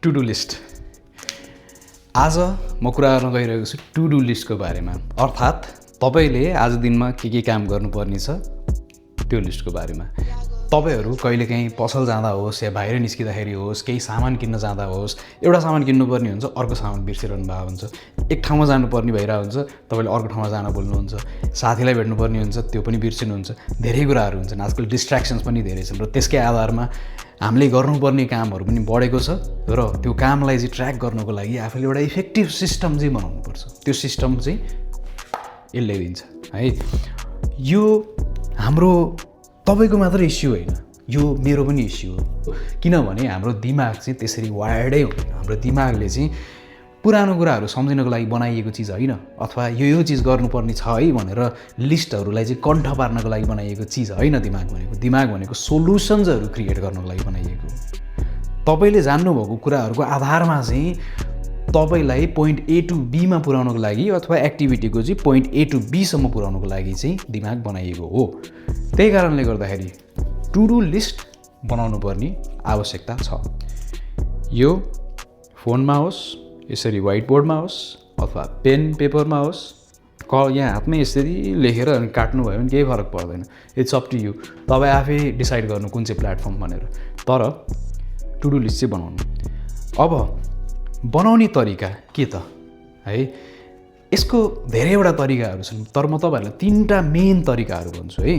To do list. आज म कुरा गर्न गइरहेको छु टु डु लिस्टको बारेमा, अर्थात् तपाईँले आज दिनमा के काम गर्नुपर्ने छ त्यो लिस्टको बारेमा। तपाईँहरू कहिलेकाहीँ पसल जाँदा होस् या बाहिर निस्किँदाखेरि होस्, केही सामान किन्न जाँदा होस्, एउटा सामान किन्नुपर्ने हुन्छ, अर्को सामान बिर्सिरहनु भएको हुन्छ। एक ठाउँमा जानुपर्ने भइरहेको हुन्छ, तपाईँले अर्को ठाउँमा जान बोल्नुहुन्छ, साथीलाई भेट्नुपर्ने हुन्छ, त्यो पनि बिर्सिनुहुन्छ। धेरै कुराहरू हुन्छन्, आजकल डिस्ट्र्याक्सन्स पनि धेरै छन् र त्यसकै आधारमा हामीले गर्नुपर्ने कामहरू पनि बढेको छ र त्यो कामलाई चाहिँ ट्र्याक गर्नको लागि आफूले एउटा इफेक्टिभ सिस्टम चाहिँ बनाउनुपर्छ। त्यो सिस्टम चाहिँ यसले दिन्छ है। यो हाम्रो तपाईँको मात्र इस्यु होइन, यो मेरो पनि इस्यु हो। किनभने हाम्रो दिमाग चाहिँ त्यसरी वायर्डै हुँदैन। हाम्रो दिमागले चाहिँ पुरानो कुराहरू सम्झिनको लागि बनाइएको चिज होइन, अथवा यो चिज गर्नुपर्ने छ है भनेर लिस्टहरूलाई चाहिँ कण्ठ पार्नको लागि बनाइएको चिज होइन। दिमाग भनेको सोल्युसन्सहरू क्रिएट गर्नको लागि बनाइएको। तपाईँले जान्नुभएको कुराहरूको आधारमा चाहिँ तपाईँलाई पोइन्ट ए टु बीमा पुर्याउनको लागि अथवा एक्टिभिटीको चाहिँ पोइन्ट ए टु बीसम्म पुर्याउनको लागि चाहिँ दिमाग बनाइएको हो। त्यही कारणले गर्दाखेरि टु डु लिस्ट बनाउनु पर्ने आवश्यकता छ। यो फोनमा होस्, यसरी व्हाइट बोर्डमा होस्, अथवा पेन पेपरमा होस्, यहाँ हातमै यसरी लेखेर अनि काट्नु भयो भने केही फरक पर्दैन। It's up to you. तपाईँ आफै डिसाइड गर्नु कुन चाहिँ प्लेटफर्म भनेर। तर टु डु लिस्ट चाहिँ बनाउनु। अब बनाउने तरिका के त है, यसको धेरैवटा तरिकाहरू छन्, तर म तपाईँहरूलाई 3टा मेन तरिकाहरू भन्छु है।